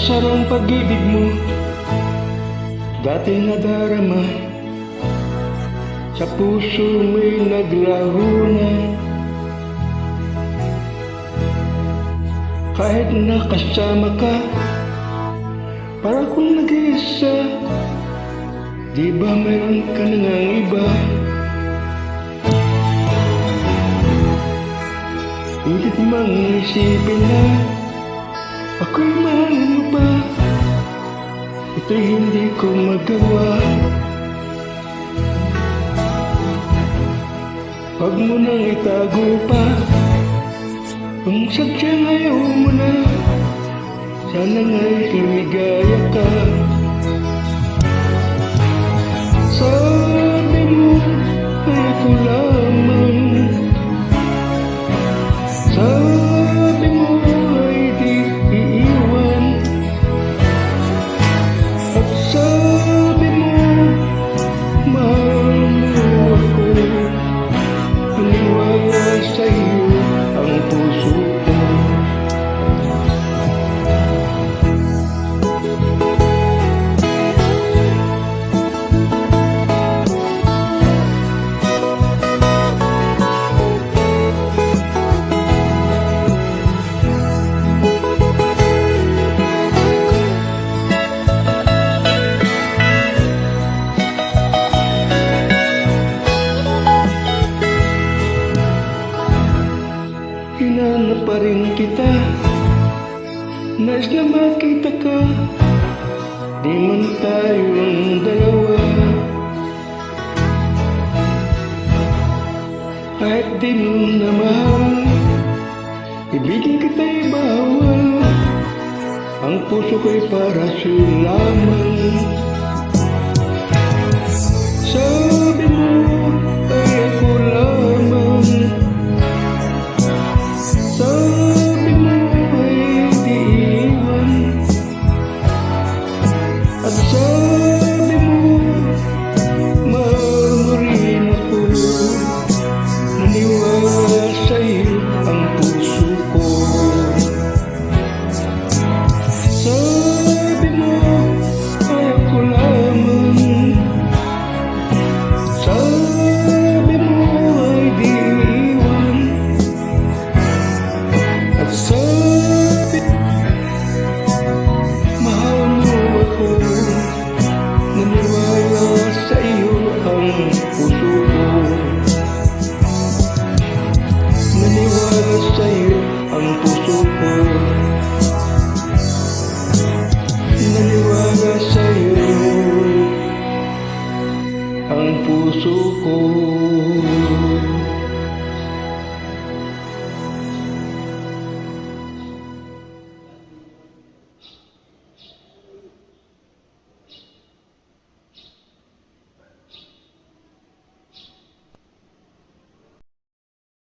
sarong pag-ibig mo, dati nadarama, sa puso may naglaho na. Kahit nakasama ka, para kung nag-iisa, di ba meron ka na ngang iba? Higit mang isipin na ako'y mahalin mo pa, ito'y hindi ko magawa. Huwag mo nang itago pa, kung sadyang ayaw mo na, sana nga'y lumigaya ka. Sabi mo ay ako lamang, sabi mo ay di iiwan, at sabi mo mahal mo ako. Maniwala sa'yo ang puso ko. Hinanap pa rin kita, nais na makita ka, di man tayong dalawa. Kahit di mo na mahal, ibigin kita'y bawal, ang puso ko'y para sa'yo lamang. Sabi mo ay ako lamang, sabi mo ay di iwan, at